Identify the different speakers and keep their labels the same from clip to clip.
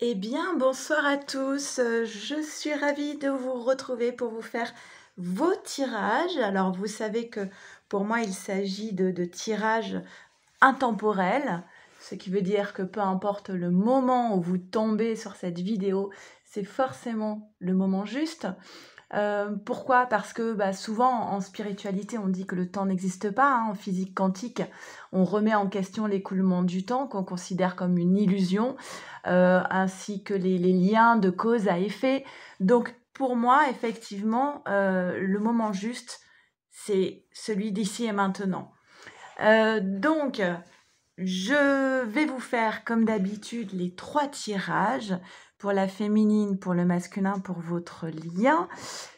Speaker 1: Eh bien, bonsoir à tous. Je suis ravie de vous retrouver pour vous faire vos tirages. Alors, vous savez que pour moi, il s'agit de tirages intemporels, ce qui veut dire que peu importe le moment où vous tombez sur cette vidéo, c'est forcément le moment juste. Pourquoi? Parce que souvent en spiritualité, on dit que le temps n'existe pas, hein. En physique quantique, on remet en question l'écoulement du temps qu'on considère comme une illusion, ainsi que les liens de cause à effet. Donc pour moi, effectivement, le moment juste, c'est celui d'ici et maintenant. Donc, je vais vous faire, comme d'habitude, les 3 tirages pour la féminine, pour le masculin, pour votre lien.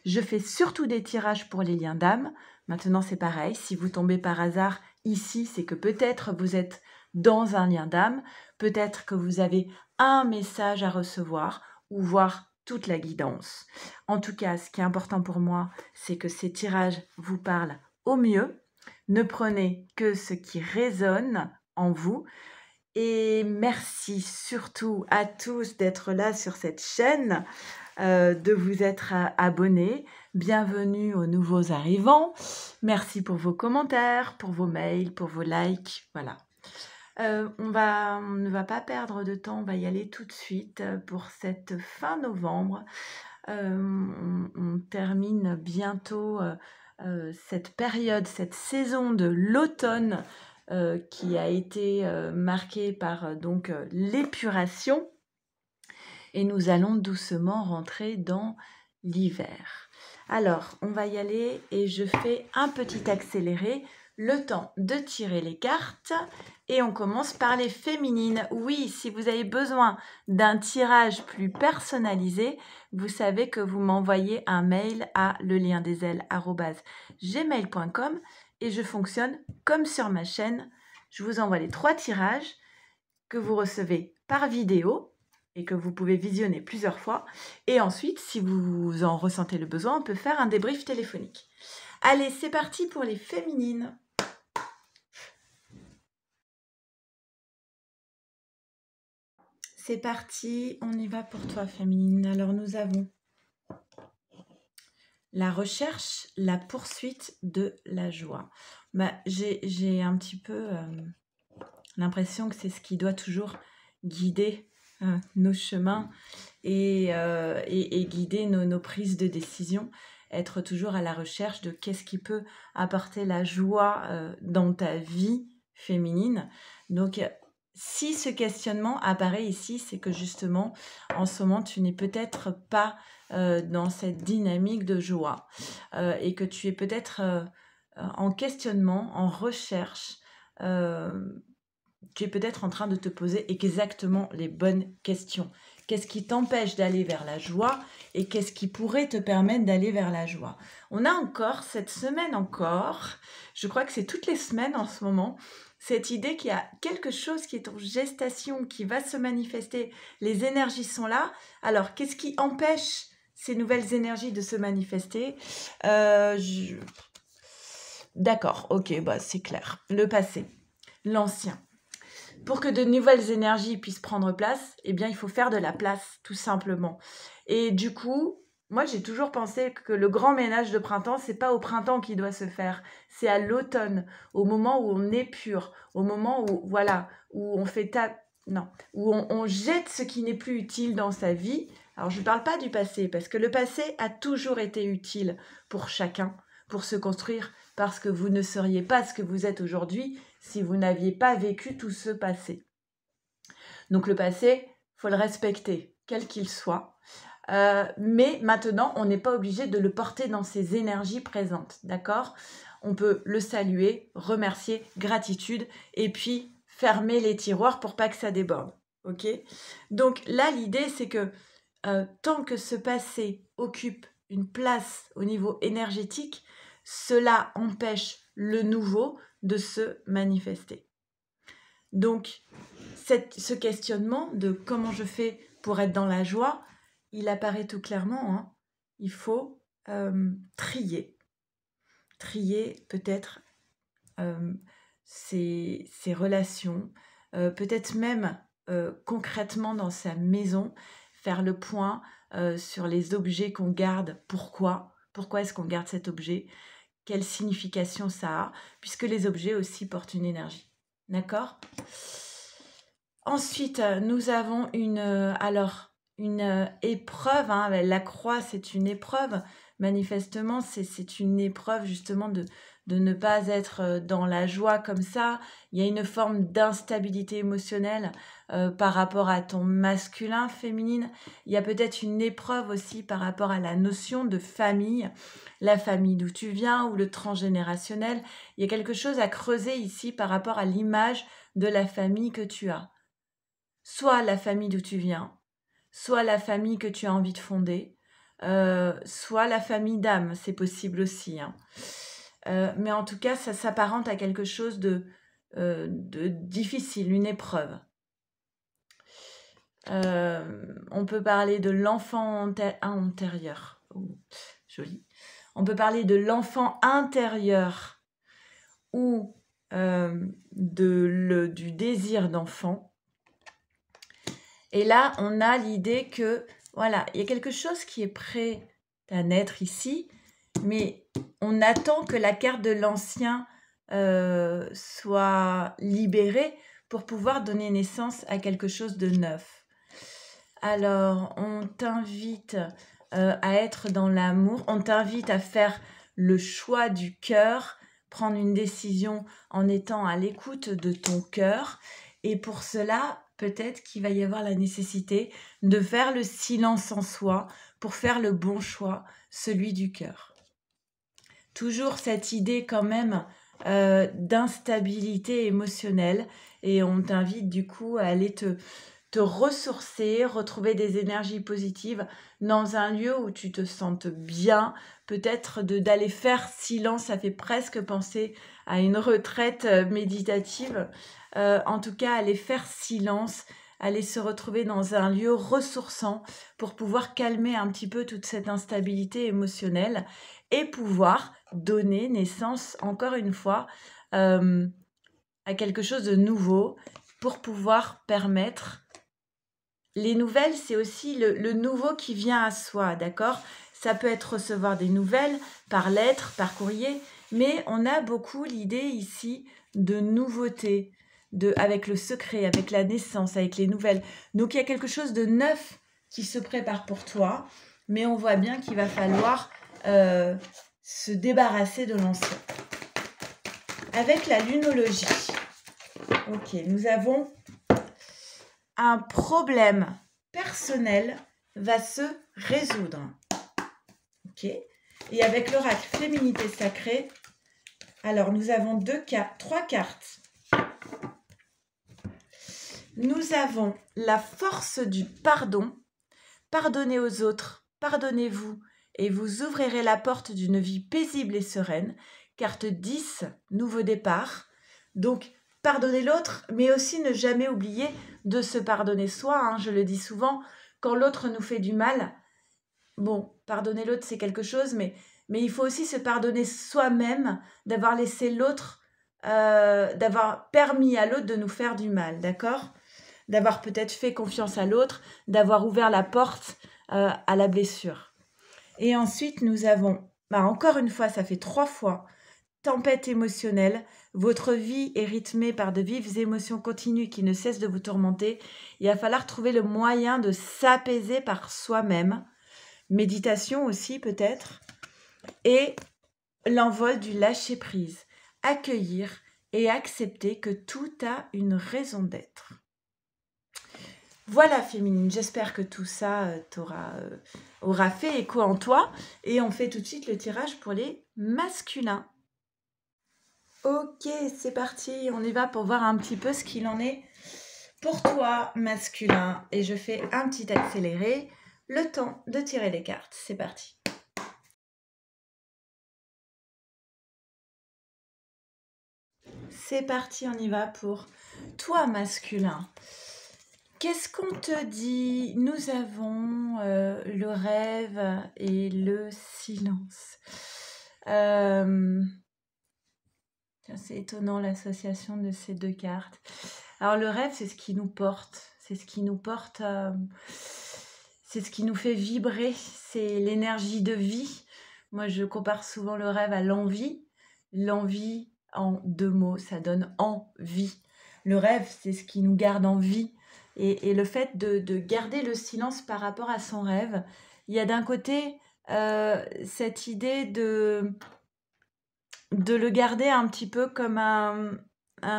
Speaker 1: Je fais surtout des tirages pour les liens d'âme. Maintenant, c'est pareil. Si vous tombez par hasard ici, c'est que peut-être vous êtes dans un lien d'âme. Peut-être que vous avez un message à recevoir ou voir toute la guidance. En tout cas, ce qui est important pour moi, c'est que ces tirages vous parlent au mieux. Ne prenez que ce qui résonne en vous. Et merci surtout à tous d'être là sur cette chaîne, de vous être abonnés. Bienvenue aux nouveaux arrivants. Merci pour vos commentaires, pour vos mails, pour vos likes. Voilà. On ne va pas perdre de temps, on va y aller tout de suite pour cette fin novembre. On termine bientôt cette période, cette saison de l'automne qui a été marquée par donc l'épuration, et nous allons doucement rentrer dans l'hiver. Alors, on va y aller et je fais un petit accéléré, le temps de tirer les cartes, et on commence par les féminines. Oui, si vous avez besoin d'un tirage plus personnalisé, vous savez que vous m'envoyez un mail à leliendesailes@gmail.com et je fonctionne comme sur ma chaîne. Je vous envoie les 3 tirages que vous recevez par vidéo et que vous pouvez visionner plusieurs fois. Et ensuite, si vous en ressentez le besoin, on peut faire un débrief téléphonique. Allez, c'est parti pour les féminines. C'est parti, on y va pour toi, féminine. Alors, nous avons la recherche, la poursuite de la joie. J'ai un petit peu l'impression que c'est ce qui doit toujours guider nos chemins et guider nos prises de décision, être toujours à la recherche de qu'est-ce qui peut apporter la joie dans ta vie féminine. Donc, si ce questionnement apparaît ici, c'est que justement, en ce moment, tu n'es peut-être pas dans cette dynamique de joie et que tu es peut-être en questionnement, en recherche. Tu es peut-être en train de te poser exactement les bonnes questions. Qu'est-ce qui t'empêche d'aller vers la joie et qu'est-ce qui pourrait te permettre d'aller vers la joie? On a encore, cette semaine encore, je crois que c'est toutes les semaines en ce moment, cette idée qu'il y a quelque chose qui est en gestation, qui va se manifester. Les énergies sont là. Alors, qu'est-ce qui empêche ces nouvelles énergies de se manifester? D'accord, ok, c'est clair. Le passé, l'ancien. Pour que de nouvelles énergies puissent prendre place, eh bien, il faut faire de la place, tout simplement. Et du coup, moi, j'ai toujours pensé que le grand ménage de printemps, c'est pas au printemps qu'il doit se faire, c'est à l'automne, au moment où on épure, au moment où, voilà, où on fait non, où on jette ce qui n'est plus utile dans sa vie. Alors, je ne parle pas du passé, parce que le passé a toujours été utile pour chacun, pour se construire, parce que vous ne seriez pas ce que vous êtes aujourd'hui si vous n'aviez pas vécu tout ce passé. Donc le passé, faut le respecter, quel qu'il soit. Mais maintenant, on n'est pas obligé de le porter dans ses énergies présentes, d'accord? On peut le saluer, remercier, gratitude, et puis fermer les tiroirs pour pas que ça déborde, ok? Donc là, l'idée, c'est que tant que ce passé occupe une place au niveau énergétique, cela empêche le nouveau de se manifester. Donc, ce questionnement de comment je fais pour être dans la joie, il apparaît tout clairement. Hein. Il faut trier. Trier peut-être ces relations, peut-être même concrètement dans sa maison, faire le point sur les objets qu'on garde. Pourquoi est-ce qu'on garde cet objet? Quelle signification ça a? Puisque les objets aussi portent une énergie. D'accord? Ensuite, nous avons une épreuve, hein. La croix, c'est une épreuve. Manifestement, c'est une épreuve justement de ne pas être dans la joie comme ça. Il y a une forme d'instabilité émotionnelle par rapport à ton masculin, féminine. Il y a peut-être une épreuve aussi par rapport à la notion de famille, la famille d'où tu viens ou le transgénérationnel. Il y a quelque chose à creuser ici par rapport à l'image de la famille que tu as. Soit la famille d'où tu viens, soit la famille que tu as envie de fonder, soit la famille d'âme, c'est possible aussi, hein. Mais en tout cas, ça s'apparente à quelque chose de difficile, une épreuve. On peut parler de l'enfant intérieur. Oh, joli. On peut parler de l'enfant intérieur ou du désir d'enfant. Et là, on a l'idée que, voilà, il y a quelque chose qui est prêt à naître ici, mais on attend que la carte de l'ancien soit libérée pour pouvoir donner naissance à quelque chose de neuf. Alors, on t'invite à être dans l'amour, on t'invite à faire le choix du cœur, prendre une décision en étant à l'écoute de ton cœur. Et pour cela, peut-être qu'il va y avoir la nécessité de faire le silence en soi pour faire le bon choix, celui du cœur. Toujours cette idée quand même d'instabilité émotionnelle, et on t'invite du coup à aller te ressourcer, retrouver des énergies positives dans un lieu où tu te sentes bien, peut-être d'aller faire silence, ça fait presque penser à une retraite méditative. En tout cas, aller faire silence, aller se retrouver dans un lieu ressourçant pour pouvoir calmer un petit peu toute cette instabilité émotionnelle et pouvoir donner naissance, encore une fois, à quelque chose de nouveau pour pouvoir permettre. Les nouvelles, c'est aussi le nouveau qui vient à soi, d'accord? Ça peut être recevoir des nouvelles par lettre, par courrier, mais on a beaucoup l'idée ici de nouveauté, avec le secret, avec la naissance, avec les nouvelles. Donc il y a quelque chose de neuf qui se prépare pour toi, mais on voit bien qu'il va falloir se débarrasser de l'ancien. Avec la lunologie, ok, nous avons un problème personnel va se résoudre. Ok. Et avec l'oracle Féminité Sacrée, alors nous avons trois cartes. Nous avons la force du pardon. Pardonnez aux autres, pardonnez-vous, et vous ouvrirez la porte d'une vie paisible et sereine. Carte 10, nouveau départ. Donc, pardonner l'autre, mais aussi ne jamais oublier de se pardonner soi. Hein, je le dis souvent, quand l'autre nous fait du mal, bon, pardonner l'autre, c'est quelque chose, mais il faut aussi se pardonner soi-même, d'avoir laissé l'autre, d'avoir permis à l'autre de nous faire du mal, d'accord? D'avoir peut-être fait confiance à l'autre, d'avoir ouvert la porte à la blessure. Et ensuite, nous avons, encore une fois, ça fait 3 fois, tempête émotionnelle. Votre vie est rythmée par de vives émotions continues qui ne cessent de vous tourmenter. Il va falloir trouver le moyen de s'apaiser par soi-même. Méditation aussi peut-être. Et l'envol du lâcher-prise. Accueillir et accepter que tout a une raison d'être. Voilà féminine, j'espère que tout ça aura fait écho en toi. Et on fait tout de suite le tirage pour les masculins. Ok, c'est parti, on y va pour voir un petit peu ce qu'il en est pour toi, masculin. Et je fais un petit accéléré, le temps de tirer les cartes. C'est parti. C'est parti, on y va pour toi, masculin. Qu'est-ce qu'on te dit? Nous avons le rêve et le silence. C'est étonnant l'association de ces deux cartes. Alors le rêve, c'est ce qui nous porte, c'est ce qui nous porte, c'est ce qui nous fait vibrer, c'est l'énergie de vie. Moi, je compare souvent le rêve à l'envie. L'envie, en 2 mots, ça donne envie. Le rêve, c'est ce qui nous garde en vie. Et le fait de garder le silence par rapport à son rêve, il y a d'un côté cette idée de le garder un petit peu comme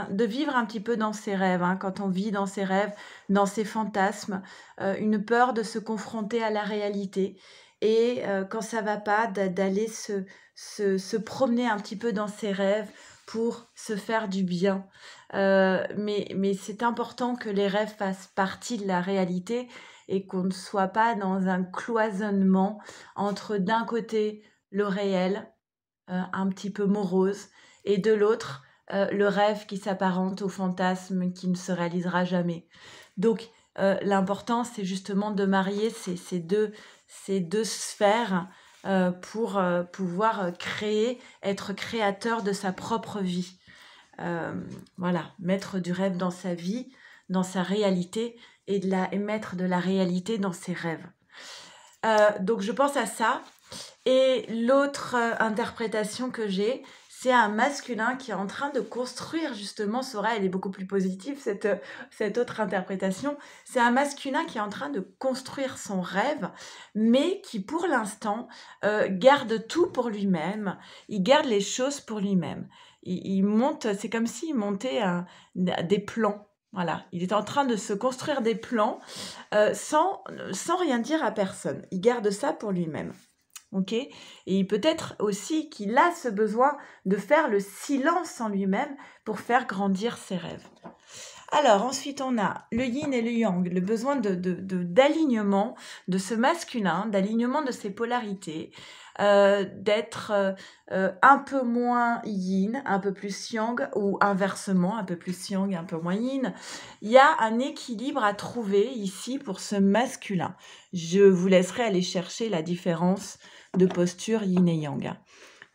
Speaker 1: de vivre un petit peu dans ses rêves, hein, quand on vit dans ses rêves, dans ses fantasmes, une peur de se confronter à la réalité et quand ça va pas, d'aller se promener un petit peu dans ses rêves pour se faire du bien. Mais c'est important que les rêves fassent partie de la réalité et qu'on ne soit pas dans un cloisonnement entre d'un côté le réel, un petit peu morose, et de l'autre, le rêve qui s'apparente au fantasme qui ne se réalisera jamais. Donc, l'important, c'est justement de marier ces deux sphères pour pouvoir créer, être créateur de sa propre vie. Voilà, mettre du rêve dans sa vie, dans sa réalité, et mettre de la réalité dans ses rêves. Donc, je pense à ça. Et l'autre interprétation que j'ai, c'est un masculin qui est en train de construire justement son rêve. Elle est beaucoup plus positive, cette autre interprétation. C'est un masculin qui est en train de construire son rêve, mais qui pour l'instant garde tout pour lui-même. Il garde les choses pour lui-même. Il monte, c'est comme s'il montait des plans. Voilà, il est en train de se construire des plans sans rien dire à personne. Il garde ça pour lui-même. Ok, et peut-être aussi qu'il a ce besoin de faire le silence en lui-même pour faire grandir ses rêves. Alors ensuite on a le yin et le yang, le besoin d'alignement de ce masculin, d'alignement de ses polarités, d'être un peu moins yin, un peu plus yang, ou inversement, un peu plus yang, un peu moins yin. Il y a un équilibre à trouver ici pour ce masculin. Je vous laisserai aller chercher la différence de posture yin et yang.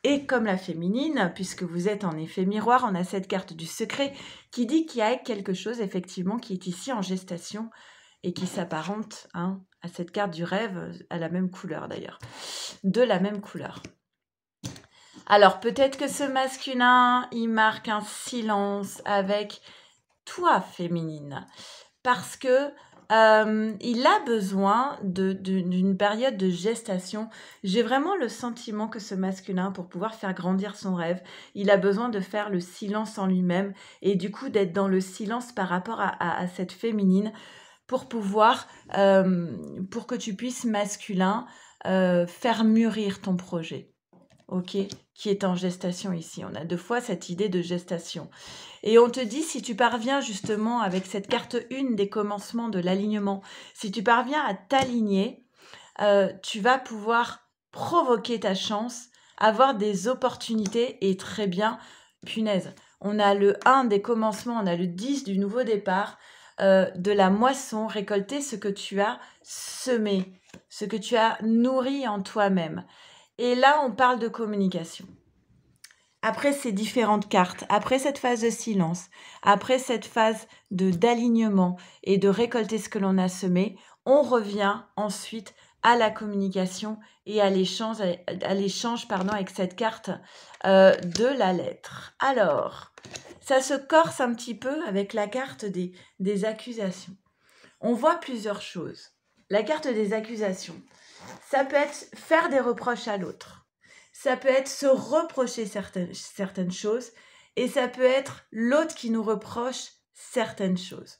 Speaker 1: Et comme la féminine, puisque vous êtes en effet miroir, on a cette carte du secret qui dit qu'il y a quelque chose effectivement qui est ici en gestation et qui s'apparente à cette carte du rêve, à la même couleur d'ailleurs, de la même couleur. Alors peut-être que ce masculin, il marque un silence avec toi féminine, parce que il a besoin d'une période de gestation. J'ai vraiment le sentiment que ce masculin, pour pouvoir faire grandir son rêve, il a besoin de faire le silence en lui-même et du coup d'être dans le silence par rapport à cette féminine pour pouvoir, pour que tu puisses, masculin, faire mûrir ton projet. Ok, qui est en gestation ici. On a 2 fois cette idée de gestation. Et on te dit, si tu parviens justement avec cette carte 1 des commencements de l'alignement, si tu parviens à t'aligner, tu vas pouvoir provoquer ta chance, avoir des opportunités et très bien, punaise. On a le 1 des commencements, on a le 10 du nouveau départ, de la moisson, récolter ce que tu as semé, ce que tu as nourri en toi-même. Et là, on parle de communication. Après ces différentes cartes, après cette phase de silence, après cette phase d'alignement et de récolter ce que l'on a semé, on revient ensuite à la communication et à l'échange avec cette carte de la lettre. Alors, ça se corse un petit peu avec la carte des accusations. On voit plusieurs choses. La carte des accusations, ça peut être faire des reproches à l'autre. Ça peut être se reprocher certaines choses. Et ça peut être l'autre qui nous reproche certaines choses.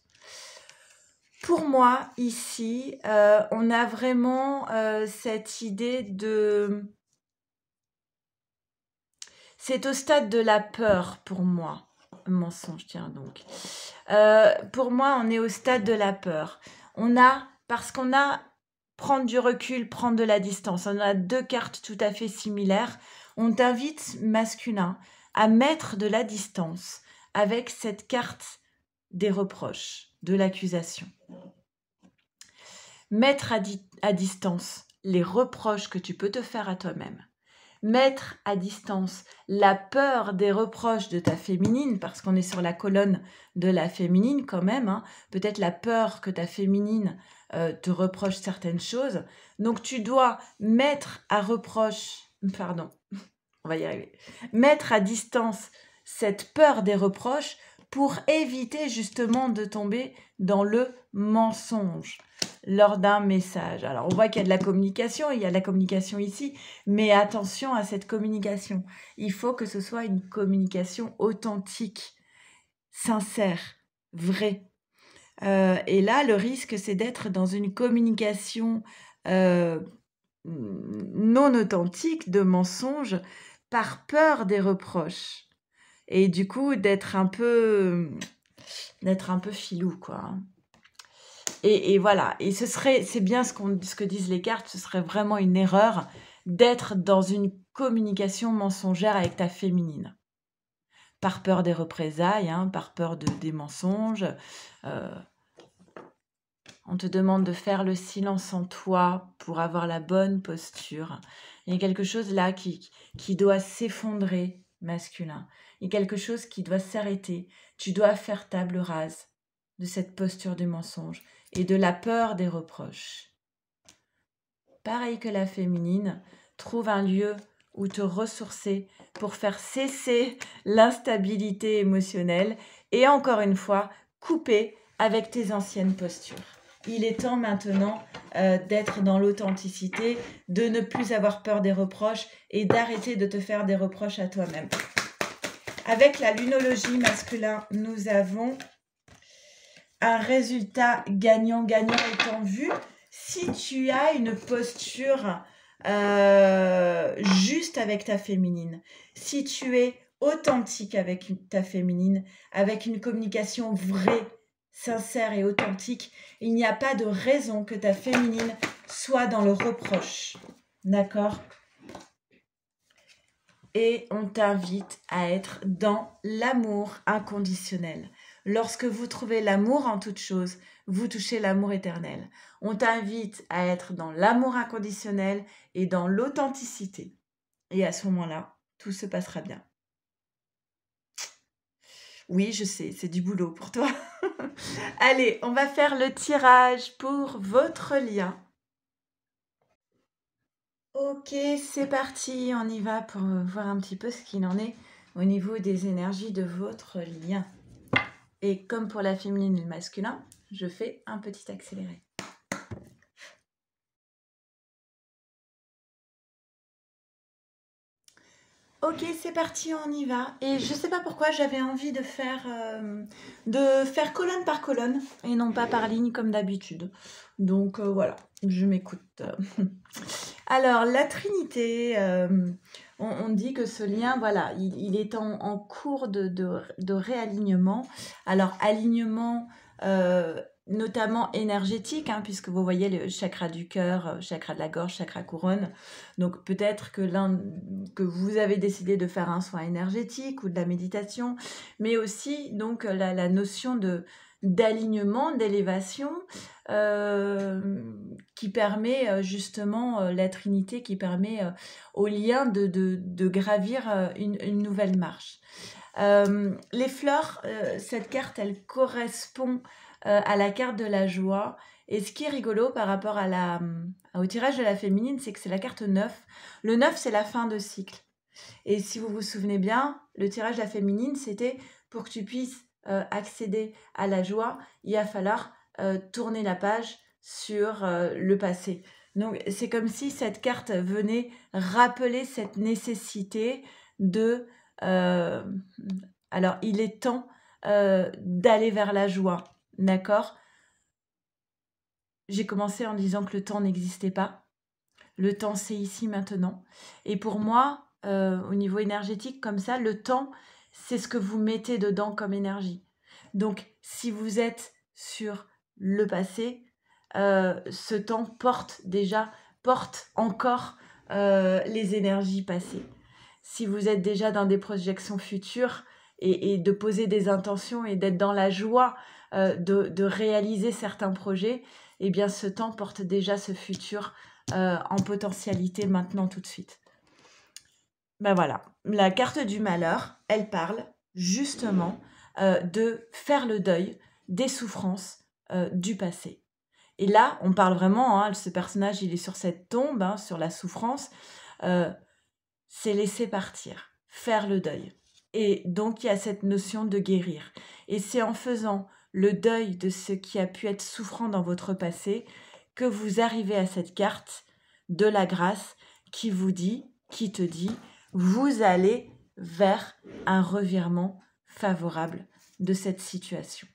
Speaker 1: Pour moi, ici, on a vraiment cette idée de... C'est au stade de la peur, pour moi. Mensonge, tiens donc. Pour moi, on est au stade de la peur. Parce qu'on a... Prendre du recul, prendre de la distance. On a 2 cartes tout à fait similaires. On t'invite, masculin, à mettre de la distance avec cette carte des reproches, de l'accusation. Mettre à distance les reproches que tu peux te faire à toi-même. mettre à distance la peur des reproches de ta féminine, parce qu'on est sur la colonne de la féminine quand même, hein. Peut-être la peur que ta féminine te reproche certaines choses. Donc tu dois mettre à reproche, pardon, on va y arriver, mettre à distance cette peur des reproches pour éviter justement de tomber dans le mensonge lors d'un message. Alors, on voit qu'il y a de la communication, il y a de la communication ici, mais attention à cette communication. Il faut que ce soit une communication authentique, sincère, vraie. Et là, le risque, c'est d'être dans une communication non authentique, de mensonge, par peur des reproches. Et du coup, d'être un peu filou, quoi. Et voilà. Et c'est bien ce que disent les cartes, ce serait vraiment une erreur d'être dans une communication mensongère avec ta féminine. Par peur des représailles, hein, par peur des mensonges. On te demande de faire le silence en toi pour avoir la bonne posture. Il y a quelque chose là qui doit s'effondrer, masculin. Il y a quelque chose qui doit s'arrêter. Tu dois faire table rase de cette posture du mensonge et de la peur des reproches. Pareil que la féminine, trouve un lieu où te ressourcer pour faire cesser l'instabilité émotionnelle et encore une fois, couper avec tes anciennes postures. Il est temps maintenant d'être dans l'authenticité, de ne plus avoir peur des reproches et d'arrêter de te faire des reproches à toi-même. Avec la lunologie masculin, nous avons un résultat gagnant-gagnant étant vu. Si tu as une posture juste avec ta féminine, si tu es authentique avec ta féminine, avec une communication vraie, sincère et authentique, il n'y a pas de raison que ta féminine soit dans le reproche. D'accord ? Et on t'invite à être dans l'amour inconditionnel. Lorsque vous trouvez l'amour en toute chose, vous touchez l'amour éternel. On t'invite à être dans l'amour inconditionnel et dans l'authenticité. Et à ce moment-là, tout se passera bien. Oui, je sais, c'est du boulot pour toi. Allez, on va faire le tirage pour votre lien. Ok, c'est parti, on y va pour voir un petit peu ce qu'il en est au niveau des énergies de votre lien. Et comme pour la féminine et le masculin, je fais un petit accéléré. Ok, c'est parti, on y va. Et je sais pas pourquoi j'avais envie de faire colonne par colonne et non pas par ligne comme d'habitude. Donc voilà, je m'écoute. Alors, la Trinité, on dit que ce lien, voilà, il est en cours de réalignement. Alors, alignement notamment énergétique, hein, puisque vous voyez le chakra du cœur, chakra de la gorge, chakra couronne. Donc, peut-être que vous avez décidé de faire un soin énergétique ou de la méditation, mais aussi donc la notion d'alignement, d'élévation, qui permet justement la Trinité, qui permet au lien de gravir une nouvelle marche. Les fleurs, cette carte, elle correspond à la carte de la joie. Et ce qui est rigolo par rapport au tirage de la féminine, c'est que c'est la carte 9. Le 9, c'est la fin de cycle. Et si vous vous souvenez bien, le tirage de la féminine, c'était pour que tu puisses accéder à la joie, il va falloir tourner la page sur le passé. Donc, c'est comme si cette carte venait rappeler cette nécessité de... alors, il est temps d'aller vers la joie, d'accord ? J'ai commencé en disant que le temps n'existait pas. Le temps, c'est ici, maintenant. Et pour moi, au niveau énergétique, comme ça, le temps, c'est ce que vous mettez dedans comme énergie. Donc, si vous êtes sur le passé, ce temps porte encore les énergies passées. Si vous êtes déjà dans des projections futures et de poser des intentions et d'être dans la joie de réaliser certains projets, eh bien, ce temps porte déjà ce futur en potentialité maintenant tout de suite. Ben voilà, la carte du malheur, elle parle justement de faire le deuil des souffrances du passé. Et là, on parle vraiment, hein, ce personnage, il est sur cette tombe, hein, sur la souffrance, euh, c'est laisser partir, faire le deuil. Et donc, il y a cette notion de guérir. Et c'est en faisant le deuil de ce qui a pu être souffrant dans votre passé que vous arrivez à cette carte de la grâce qui vous dit, qui te dit, vous allez vers un revirement favorable de cette situation.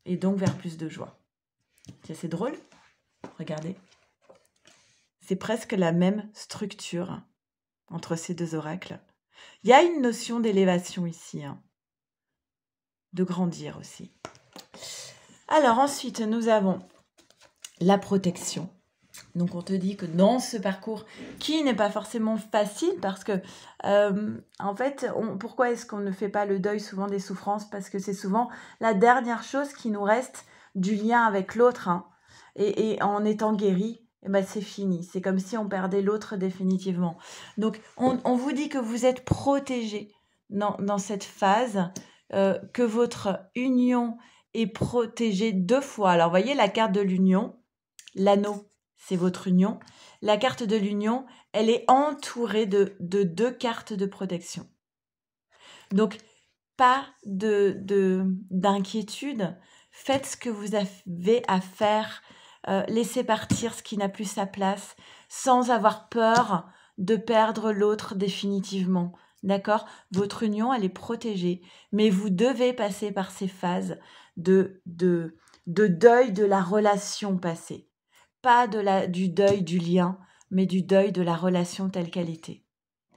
Speaker 1: Et donc vers plus de joie. C'est assez drôle. Regardez. C'est presque la même structure entre ces deux oracles. Il y a une notion d'élévation ici, hein, de grandir aussi. Alors ensuite, nous avons la protection. Donc on te dit que dans ce parcours, qui n'est pas forcément facile, parce que en fait, pourquoi est-ce qu'on ne fait pas le deuil souvent des souffrances? Parce que c'est souvent la dernière chose qui nous reste du lien avec l'autre, hein. Et en étant guéri, eh ben c'est fini. C'est comme si on perdait l'autre définitivement. Donc on vous dit que vous êtes protégé dans cette phase, que votre union est protégée 2 fois. Alors voyez la carte de l'union, l'anneau, c'est votre union. La carte de l'union, elle est entourée de 2 cartes de protection. Donc, pas d'inquiétude. Faites ce que vous avez à faire. Laissez partir ce qui n'a plus sa place sans avoir peur de perdre l'autre définitivement. D'accord? Votre union, elle est protégée. Mais vous devez passer par ces phases de deuil de la relation passée. Pas du deuil du lien, mais du deuil de la relation telle qu'elle était.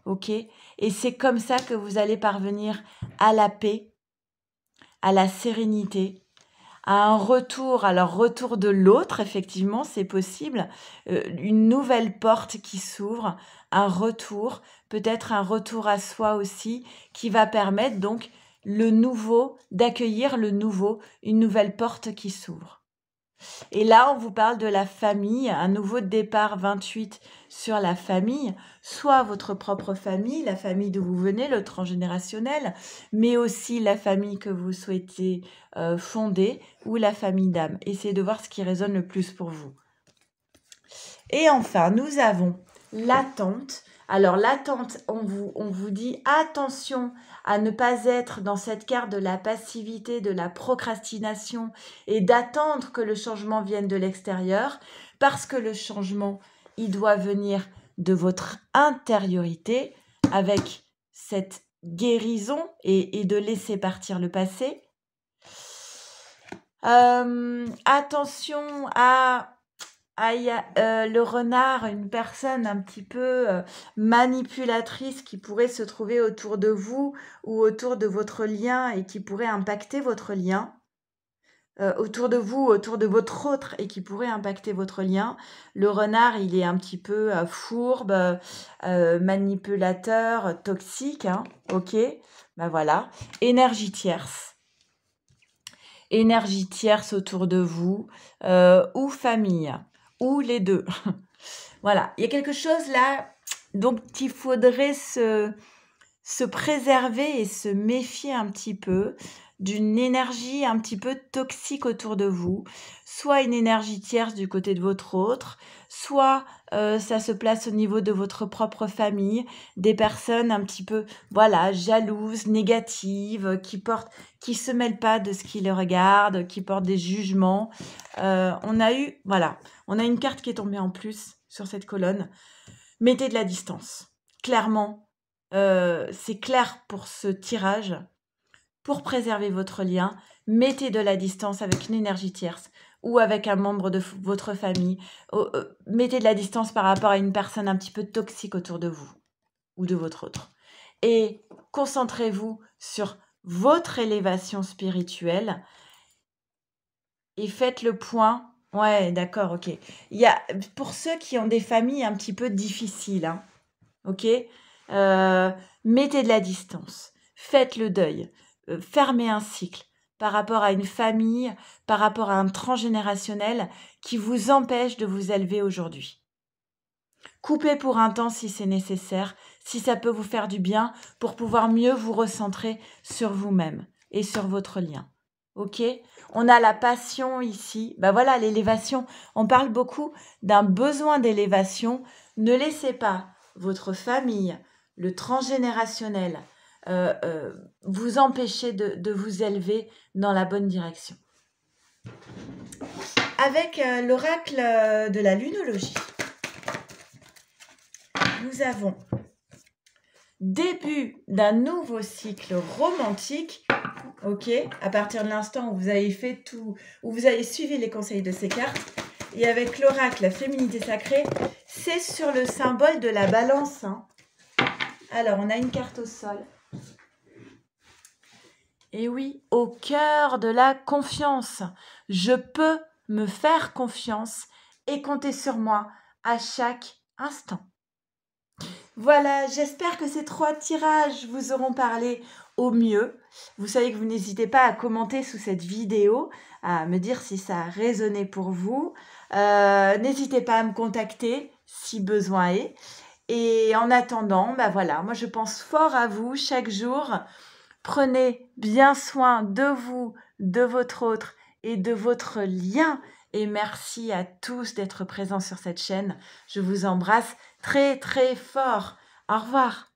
Speaker 1: Ok? Et c'est comme ça que vous allez parvenir à la paix, à la sérénité, à un retour. Alors, retour de l'autre, effectivement, c'est possible. Une nouvelle porte qui s'ouvre, un retour, peut-être un retour à soi aussi, qui va permettre donc le nouveau, d'accueillir le nouveau, une nouvelle porte qui s'ouvre. Et là, on vous parle de la famille, un nouveau départ 28 sur la famille, soit votre propre famille, la famille d'où vous venez, le transgénérationnel, mais aussi la famille que vous souhaitez fonder ou la famille d'âme. Essayez de voir ce qui résonne le plus pour vous. Et enfin, nous avons l'attente. Alors l'attente, on vous dit attention à ne pas être dans cette carte de la passivité, de la procrastination et d'attendre que le changement vienne de l'extérieur, parce que le changement, il doit venir de votre intériorité avec cette guérison et de laisser partir le passé. Attention à le renard, une personne un petit peu manipulatrice qui pourrait se trouver autour de vous ou autour de votre lien et qui pourrait impacter votre lien. Autour de vous, autour de votre autre et qui pourrait impacter votre lien. Le renard, il est un petit peu fourbe, manipulateur, toxique, hein, ok? Ben voilà. Énergie tierce. Énergie tierce autour de vous ou famille. Ou les deux. Voilà, il y a quelque chose là dont il faudrait se préserver et se méfier un petit peu d'une énergie un petit peu toxique autour de vous, soit une énergie tierce du côté de votre autre, soit ça se place au niveau de votre propre famille, des personnes un petit peu, voilà, jalouses, négatives, qui se mêlent pas de ce qui les regarde, qui portent des jugements. On a une carte qui est tombée en plus sur cette colonne. Mettez de la distance. Clairement, c'est clair pour ce tirage. Pour préserver votre lien, mettez de la distance avec une énergie tierce ou avec un membre de votre famille. Mettez de la distance par rapport à une personne un petit peu toxique autour de vous ou de votre autre. Et concentrez-vous sur votre élévation spirituelle et faites le point. Ouais, d'accord, ok. Il y a, pour ceux qui ont des familles un petit peu difficiles, hein, ok, mettez de la distance. Faites le deuil. Fermez un cycle par rapport à une famille, par rapport à un transgénérationnel qui vous empêche de vous élever aujourd'hui. Coupez pour un temps si c'est nécessaire. si ça peut vous faire du bien pour pouvoir mieux vous recentrer sur vous-même et sur votre lien. Ok? On a la passion ici. Ben voilà, l'élévation. On parle beaucoup d'un besoin d'élévation. Ne laissez pas votre famille, le transgénérationnel, vous empêcher de vous élever dans la bonne direction. Avec l'oracle de la lunologie, nous avons début d'un nouveau cycle romantique. Ok, à partir de l'instant où vous avez fait tout, où vous avez suivi les conseils de ces cartes, et avec l'oracle, la féminité sacrée, c'est sur le symbole de la balance. Hein. Alors, on a une carte au sol. Et oui, au cœur de la confiance. Je peux me faire confiance et compter sur moi à chaque instant. Voilà, j'espère que ces 3 tirages vous auront parlé au mieux. Vous savez que vous n'hésitez pas à commenter sous cette vidéo, à me dire si ça a résonné pour vous. N'hésitez pas à me contacter si besoin est. Et en attendant, bah voilà, moi je pense fort à vous chaque jour. Prenez bien soin de vous, de votre autre et de votre lien. Et merci à tous d'être présents sur cette chaîne. Je vous embrasse très très fort. Au revoir.